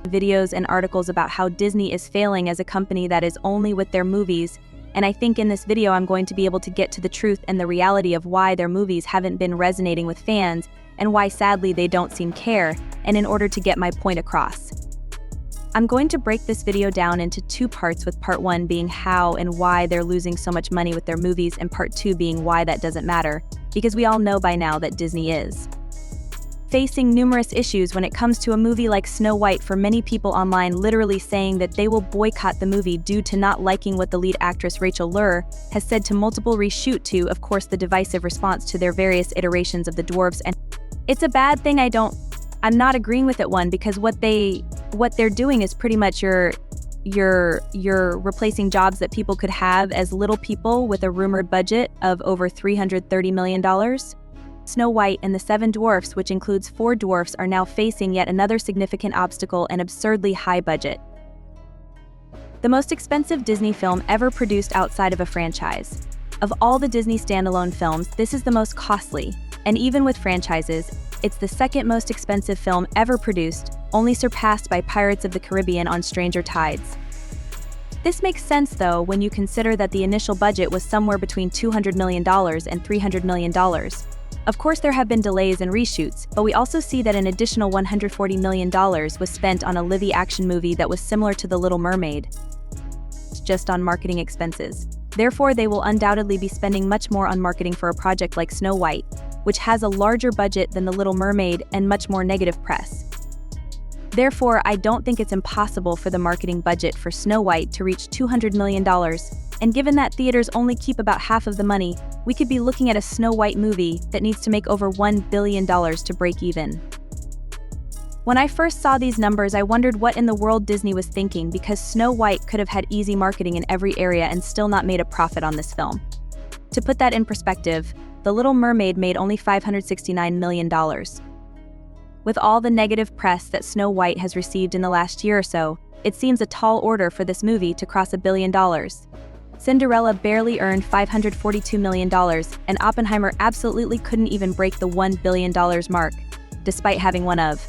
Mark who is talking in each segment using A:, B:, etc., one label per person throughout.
A: videos and articles about how Disney is failing as a company that is only with their movies, and I think in this video I'm going to be able to get to the truth and the reality of why their movies haven't been resonating with fans and why sadly they don't seem care, and in order to get my point across. I'm going to break this video down into two parts, with part 1 being how and why they're losing so much money with their movies, and part 2 being why that doesn't matter, because we all know by now that Disney is facing numerous issues when it comes to a movie like Snow White, for many people online literally saying that they will boycott the movie due to not liking what the lead actress Rachel Lur has said to multiple reshoot to, of course, the divisive response to their various iterations of the dwarves. And it's a bad thing. I'm not agreeing with it, one, because what they're doing is pretty much you're replacing jobs that people could have as little people with a rumored budget of over $330 million. Snow White and the Seven Dwarfs, which includes 4 dwarfs, are now facing yet another significant obstacle: an absurdly high budget. The most expensive Disney film ever produced outside of a franchise. Of all the Disney standalone films, this is the most costly, and even with franchises, it's the second most expensive film ever produced, only surpassed by Pirates of the Caribbean on Stranger Tides. This makes sense though when you consider that the initial budget was somewhere between $200 million and $300 million. Of course, there have been delays and reshoots, but we also see that an additional $140 million was spent on a live-action movie that was similar to The Little Mermaid, just on marketing expenses. Therefore, they will undoubtedly be spending much more on marketing for a project like Snow White, which has a larger budget than The Little Mermaid and much more negative press. Therefore, I don't think it's impossible for the marketing budget for Snow White to reach $200 million, and given that theaters only keep about half of the money, we could be looking at a Snow White movie that needs to make over $1 billion to break even. When I first saw these numbers, I wondered what in the world Disney was thinking, because Snow White could have had easy marketing in every area and still not made a profit on this film. To put that in perspective, The Little Mermaid made only $569 million. With all the negative press that Snow White has received in the last year or so, it seems a tall order for this movie to cross $1 billion. Cinderella barely earned $542 million, and Oppenheimer absolutely couldn't even break the $1 billion mark, despite having one of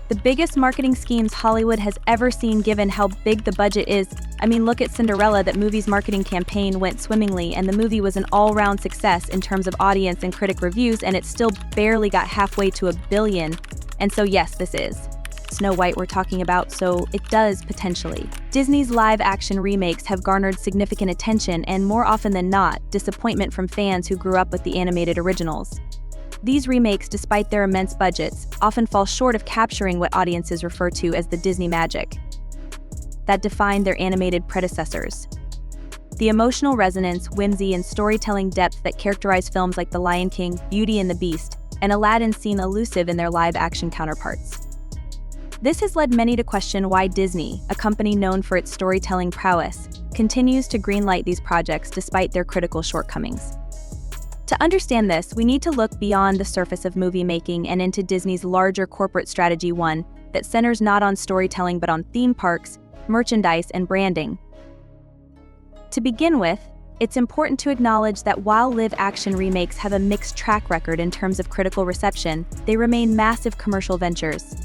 A: the biggest marketing schemes Hollywood has ever seen, given how big the budget is. I mean, look at Cinderella. That movie's marketing campaign went swimmingly, and the movie was an all-round success in terms of audience and critic reviews, and it still barely got halfway to $1 billion. And so yes, this is Snow White we're talking about, so it does potentially. Disney's live-action remakes have garnered significant attention and, more often than not, disappointment from fans who grew up with the animated originals. These remakes, despite their immense budgets, often fall short of capturing what audiences refer to as the Disney magic that defined their animated predecessors. The emotional resonance, whimsy, and storytelling depth that characterize films like The Lion King, Beauty and the Beast, and Aladdin seem elusive in their live-action counterparts. This has led many to question why Disney, a company known for its storytelling prowess, continues to greenlight these projects despite their critical shortcomings. To understand this, we need to look beyond the surface of movie making and into Disney's larger corporate strategy, one that centers not on storytelling but on theme parks, merchandise, and branding. To begin with, it's important to acknowledge that while live-action remakes have a mixed track record in terms of critical reception, they remain massive commercial ventures.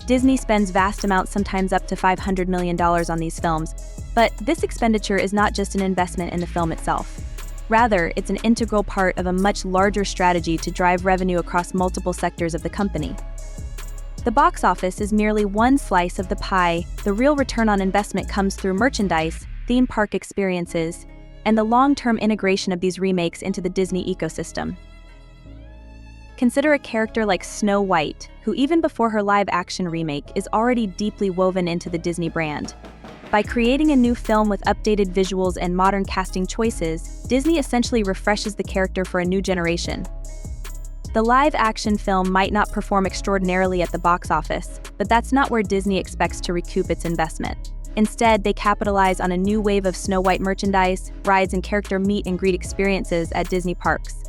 A: Disney spends vast amounts, sometimes up to $500 million on these films, but this expenditure is not just an investment in the film itself. Rather, it's an integral part of a much larger strategy to drive revenue across multiple sectors of the company. The box office is merely one slice of the pie. The real return on investment comes through merchandise, theme park experiences, and the long-term integration of these remakes into the Disney ecosystem. Consider a character like Snow White, who even before her live-action remake is already deeply woven into the Disney brand. By creating a new film with updated visuals and modern casting choices, Disney essentially refreshes the character for a new generation. The live-action film might not perform extraordinarily at the box office, but that's not where Disney expects to recoup its investment. Instead, they capitalize on a new wave of Snow White merchandise, rides, and character meet and greet experiences at Disney parks.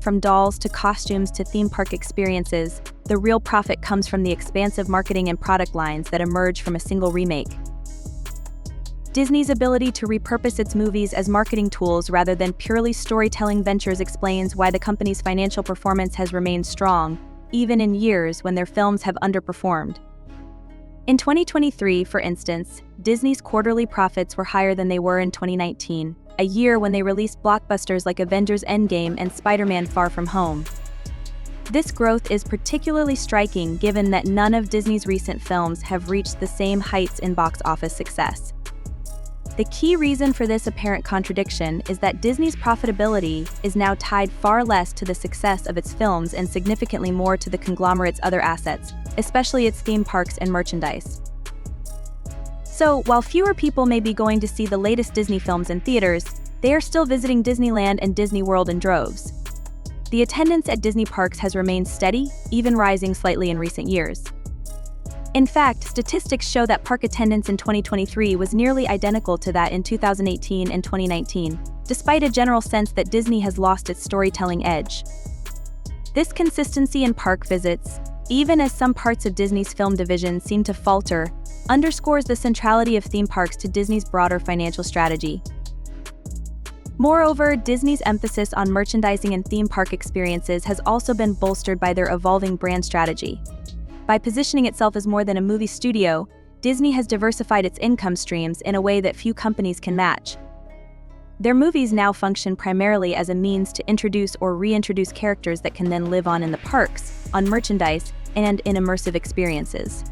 A: From dolls to costumes to theme park experiences, the real profit comes from the expansive marketing and product lines that emerge from a single remake. Disney's ability to repurpose its movies as marketing tools rather than purely storytelling ventures explains why the company's financial performance has remained strong, even in years when their films have underperformed. In 2023, for instance, Disney's quarterly profits were higher than they were in 2019, a year when they released blockbusters like Avengers Endgame and Spider-Man Far From Home. This growth is particularly striking given that none of Disney's recent films have reached the same heights in box office success. The key reason for this apparent contradiction is that Disney's profitability is now tied far less to the success of its films and significantly more to the conglomerate's other assets, especially its theme parks and merchandise. So, while fewer people may be going to see the latest Disney films in theaters, they are still visiting Disneyland and Disney World in droves. The attendance at Disney parks has remained steady, even rising slightly in recent years. In fact, statistics show that park attendance in 2023 was nearly identical to that in 2018 and 2019, despite a general sense that Disney has lost its storytelling edge. This consistency in park visits, even as some parts of Disney's film division seem to falter, underscores the centrality of theme parks to Disney's broader financial strategy. Moreover, Disney's emphasis on merchandising and theme park experiences has also been bolstered by their evolving brand strategy. By positioning itself as more than a movie studio, Disney has diversified its income streams in a way that few companies can match. Their movies now function primarily as a means to introduce or reintroduce characters that can then live on in the parks, on merchandise, and in immersive experiences.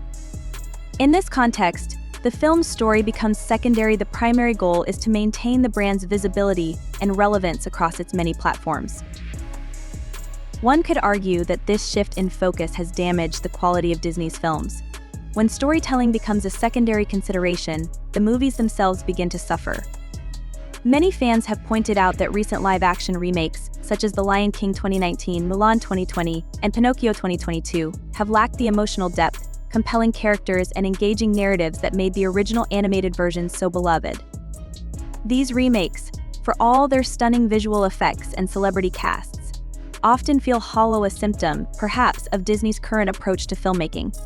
A: In this context, the film's story becomes secondary. The primary goal is to maintain the brand's visibility and relevance across its many platforms. One could argue that this shift in focus has damaged the quality of Disney's films. When storytelling becomes a secondary consideration, the movies themselves begin to suffer. Many fans have pointed out that recent live-action remakes, such as The Lion King 2019, Mulan 2020, and Pinocchio 2022, have lacked the emotional depth, compelling characters, and engaging narratives that made the original animated versions so beloved. These remakes, for all their stunning visual effects and celebrity casts, often feel hollow, a symptom, perhaps, of Disney's current approach to filmmaking.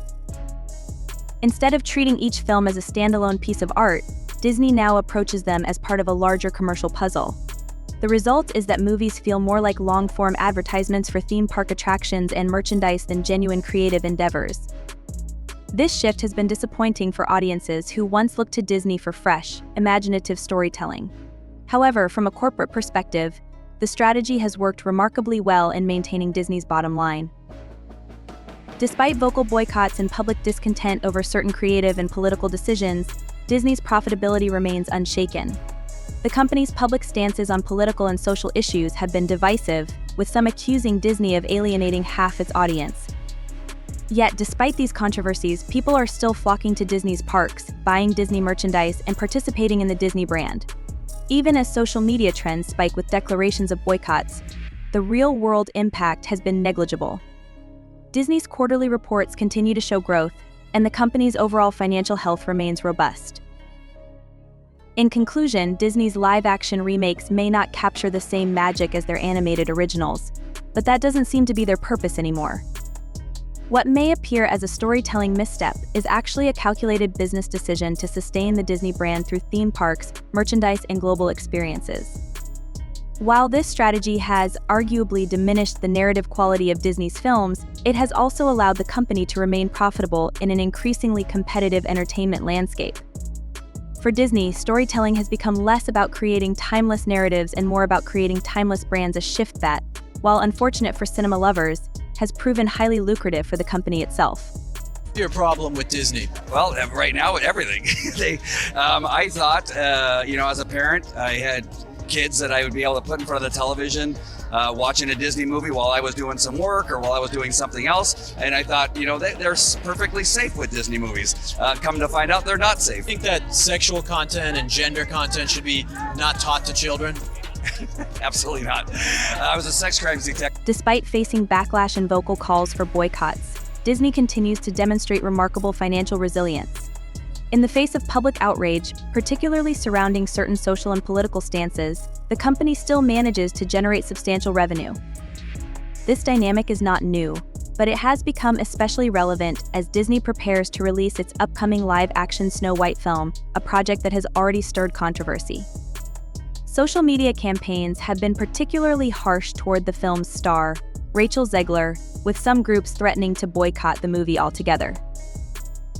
A: Instead of treating each film as a standalone piece of art, Disney now approaches them as part of a larger commercial puzzle. The result is that movies feel more like long-form advertisements for theme park attractions and merchandise than genuine creative endeavors. This shift has been disappointing for audiences who once looked to Disney for fresh, imaginative storytelling. However, from a corporate perspective, the strategy has worked remarkably well in maintaining Disney's bottom line. Despite vocal boycotts and public discontent over certain creative and political decisions, Disney's profitability remains unshaken. The company's public stances on political and social issues have been divisive, with some accusing Disney of alienating half its audience. Yet, despite these controversies, people are still flocking to Disney's parks, buying Disney merchandise, and participating in the Disney brand. Even as social media trends spike with declarations of boycotts, the real-world impact has been negligible. Disney's quarterly reports continue to show growth, and the company's overall financial health remains robust. In conclusion, Disney's live-action remakes may not capture the same magic as their animated originals, but that doesn't seem to be their purpose anymore. What may appear as a storytelling misstep is actually a calculated business decision to sustain the Disney brand through theme parks, merchandise, and global experiences. While this strategy has arguably diminished the narrative quality of Disney's films, it has also allowed the company to remain profitable in an increasingly competitive entertainment landscape. For Disney, storytelling has become less about creating timeless narratives and more about creating timeless brands, a shift that, while unfortunate for cinema lovers, has proven highly lucrative for the company itself.
B: Your problem with Disney?
C: Well, right now, everything. I thought, as a parent, I had kids that I would be able to put in front of the television watching a Disney movie while I was doing some work or while I was doing something else. And I thought, they're perfectly safe with Disney movies. Come to find out, they're not safe.
B: I think that sexual content and gender content should be not taught to children.
C: Absolutely not. I was a sex crimes detective.
A: Despite facing backlash and vocal calls for boycotts, Disney continues to demonstrate remarkable financial resilience. In the face of public outrage, particularly surrounding certain social and political stances, the company still manages to generate substantial revenue. This dynamic is not new, but it has become especially relevant as Disney prepares to release its upcoming live-action Snow White film, a project that has already stirred controversy. Social media campaigns have been particularly harsh toward the film's star, Rachel Zegler, with some groups threatening to boycott the movie altogether.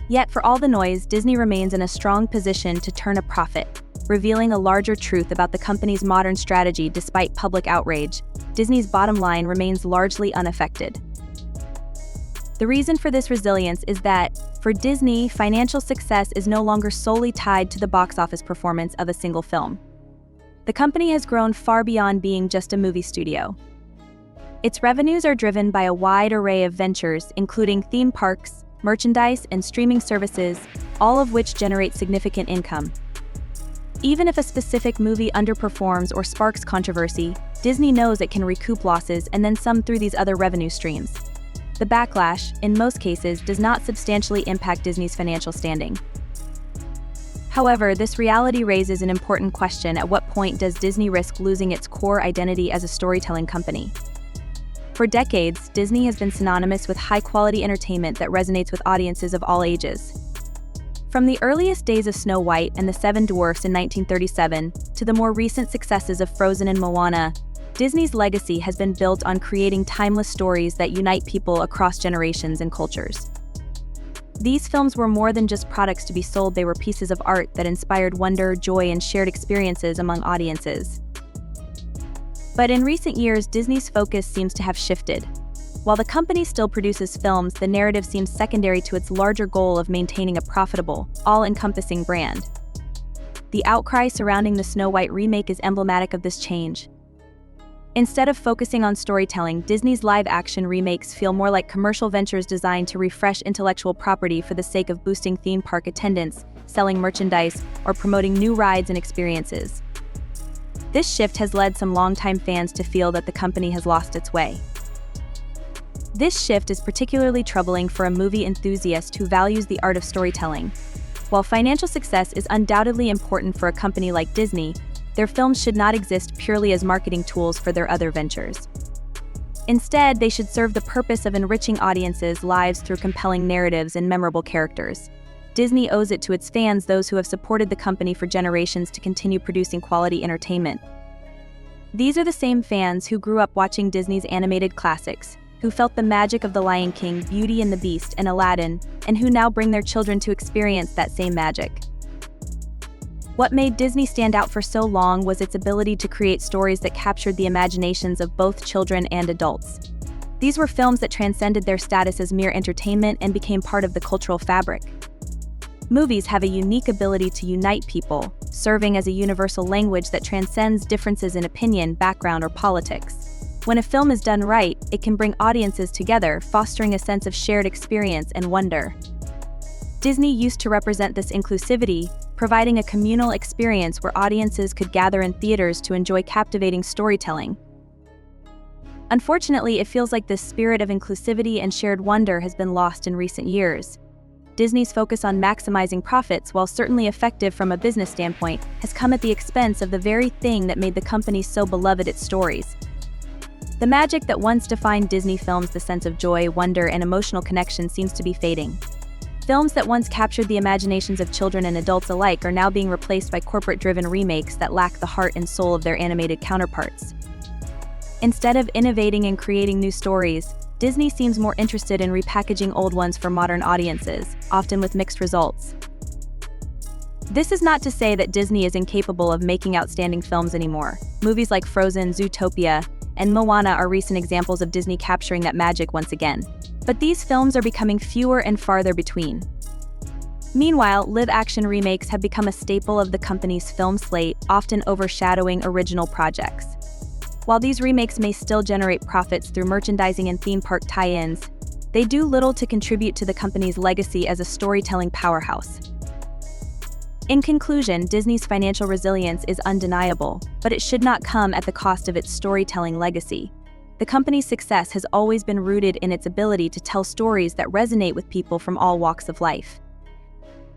A: Yet, for all the noise, Disney remains in a strong position to turn a profit, revealing a larger truth about the company's modern strategy despite public outrage. Disney's bottom line remains largely unaffected. The reason for this resilience is that, for Disney, financial success is no longer solely tied to the box office performance of a single film. The company has grown far beyond being just a movie studio. Its revenues are driven by a wide array of ventures, including theme parks, merchandise, and streaming services, all of which generate significant income. Even if a specific movie underperforms or sparks controversy, Disney knows it can recoup losses and then some through these other revenue streams. The backlash, in most cases, does not substantially impact Disney's financial standing. However, this reality raises an important question: at what point does Disney risk losing its core identity as a storytelling company? For decades, Disney has been synonymous with high-quality entertainment that resonates with audiences of all ages. From the earliest days of Snow White and the Seven Dwarfs in 1937 to the more recent successes of Frozen and Moana, Disney's legacy has been built on creating timeless stories that unite people across generations and cultures. These films were more than just products to be sold; they were pieces of art that inspired wonder, joy, and shared experiences among audiences. But in recent years, Disney's focus seems to have shifted. While the company still produces films, the narrative seems secondary to its larger goal of maintaining a profitable, all-encompassing brand. The outcry surrounding the Snow White remake is emblematic of this change. Instead of focusing on storytelling, Disney's live-action remakes feel more like commercial ventures designed to refresh intellectual property for the sake of boosting theme park attendance, selling merchandise, or promoting new rides and experiences. This shift has led some longtime fans to feel that the company has lost its way. This shift is particularly troubling for a movie enthusiast who values the art of storytelling. While financial success is undoubtedly important for a company like Disney, their films should not exist purely as marketing tools for their other ventures. Instead, they should serve the purpose of enriching audiences' lives through compelling narratives and memorable characters. Disney owes it to its fans, those who have supported the company for generations, to continue producing quality entertainment. These are the same fans who grew up watching Disney's animated classics, who felt the magic of The Lion King, Beauty and the Beast, and Aladdin, and who now bring their children to experience that same magic. What made Disney stand out for so long was its ability to create stories that captured the imaginations of both children and adults. These were films that transcended their status as mere entertainment and became part of the cultural fabric. Movies have a unique ability to unite people, serving as a universal language that transcends differences in opinion, background, or politics. When a film is done right, it can bring audiences together, fostering a sense of shared experience and wonder. Disney used to represent this inclusivity, providing a communal experience where audiences could gather in theaters to enjoy captivating storytelling. Unfortunately, it feels like this spirit of inclusivity and shared wonder has been lost in recent years. Disney's focus on maximizing profits, while certainly effective from a business standpoint, has come at the expense of the very thing that made the company so beloved: its stories. The magic that once defined Disney films, the sense of joy, wonder, and emotional connection, seems to be fading. Films that once captured the imaginations of children and adults alike are now being replaced by corporate-driven remakes that lack the heart and soul of their animated counterparts. Instead of innovating and creating new stories, Disney seems more interested in repackaging old ones for modern audiences, often with mixed results. This is not to say that Disney is incapable of making outstanding films anymore. Movies like Frozen, Zootopia, and Moana are recent examples of Disney capturing that magic once again. But these films are becoming fewer and farther between. Meanwhile, live-action remakes have become a staple of the company's film slate, often overshadowing original projects. While these remakes may still generate profits through merchandising and theme park tie-ins, they do little to contribute to the company's legacy as a storytelling powerhouse. In conclusion, Disney's financial resilience is undeniable, but it should not come at the cost of its storytelling legacy. The company's success has always been rooted in its ability to tell stories that resonate with people from all walks of life.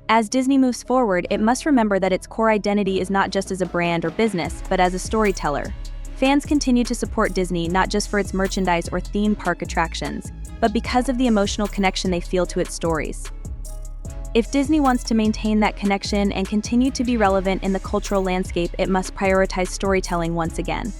A: As Disney moves forward, it must remember that its core identity is not just as a brand or business, but as a storyteller. Fans continue to support Disney not just for its merchandise or theme park attractions, but because of the emotional connection they feel to its stories. If Disney wants to maintain that connection and continue to be relevant in the cultural landscape, it must prioritize storytelling once again.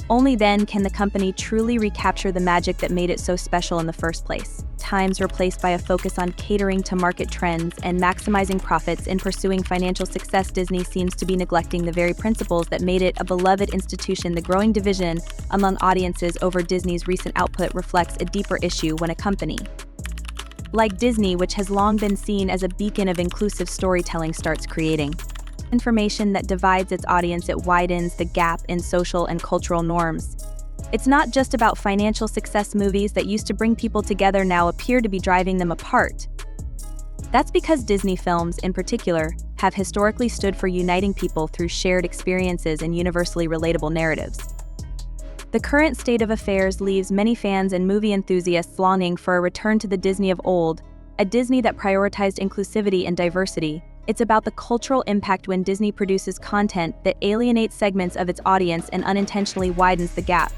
A: Only then can the company truly recapture the magic that made it so special in the first place. times replaced by a focus on catering to market trends and maximizing profits. In pursuing financial success, Disney seems to be neglecting the very principles that made it a beloved institution. The growing division among audiences over Disney's recent output reflects a deeper issue when a company like Disney, which has long been seen as a beacon of inclusive storytelling, starts creating information that divides its audience. It widens the gap in social and cultural norms. It's not just about financial success. Movies that used to bring people together now appear to be driving them apart. That's because Disney films, in particular, have historically stood for uniting people through shared experiences and universally relatable narratives. The current state of affairs leaves many fans and movie enthusiasts longing for a return to the Disney of old, a Disney that prioritized inclusivity and diversity. It's about the cultural impact when Disney produces content that alienates segments of its audience and unintentionally widens the gap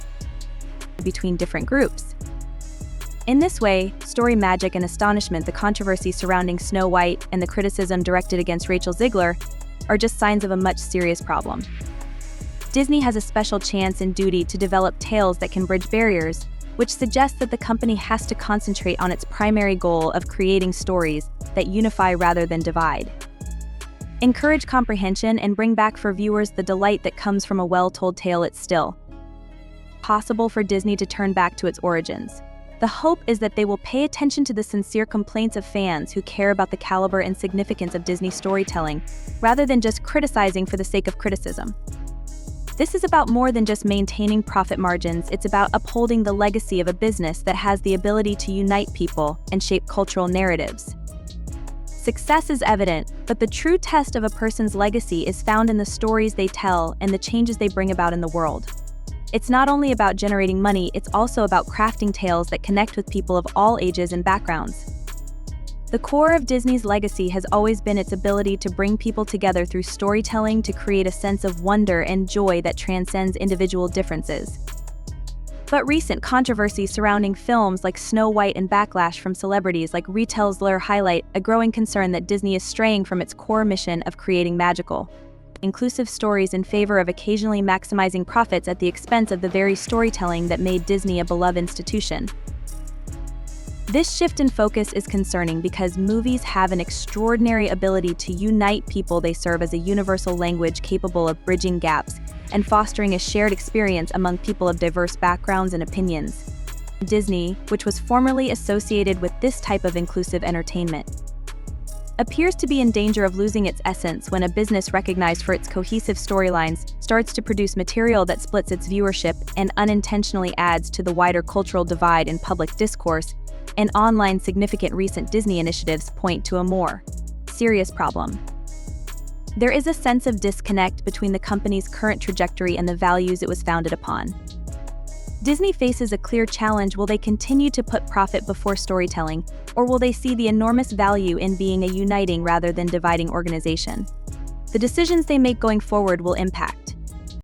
A: between different groups. In this way, story magic and astonishment, the controversy surrounding Snow White, and the criticism directed against Rachel Zegler are just signs of a much serious problem. Disney has a special chance and duty to develop tales that can bridge barriers, which suggests that the company has to concentrate on its primary goal of creating stories that unify rather than divide. Encourage comprehension and bring back for viewers the delight that comes from a well-told tale. It's still possible for Disney to turn back to its origins. The hope is that they will pay attention to the sincere complaints of fans who care about the caliber and significance of Disney storytelling, rather than just criticizing for the sake of criticism. This is about more than just maintaining profit margins. It's about upholding the legacy of a business that has the ability to unite people and shape cultural narratives. Success is evident, but the true test of a person's legacy is found in the stories they tell and the changes they bring about in the world. It's not only about generating money, it's also about crafting tales that connect with people of all ages and backgrounds. The core of Disney's legacy has always been its ability to bring people together through storytelling to create a sense of wonder and joy that transcends individual differences. But recent controversies surrounding films like Snow White and Backlash from celebrities like Rachel Zegler highlight a growing concern that Disney is straying from its core mission of creating magical, inclusive stories in favor of occasionally maximizing profits at the expense of the very storytelling that made Disney a beloved institution. This shift in focus is concerning because movies have an extraordinary ability to unite people. They serve as a universal language capable of bridging gaps and fostering a shared experience among people of diverse backgrounds and opinions. Disney, which was formerly associated with this type of inclusive entertainment, appears to be in danger of losing its essence when a business recognized for its cohesive storylines starts to produce material that splits its viewership and unintentionally adds to the wider cultural divide in public discourse and online. Significant recent Disney initiatives point to a more serious problem. There is a sense of disconnect between the company's current trajectory and the values it was founded upon. Disney faces a clear challenge. Will they continue to put profit before storytelling, or will they see the enormous value in being a uniting rather than dividing organization? The decisions they make going forward will impact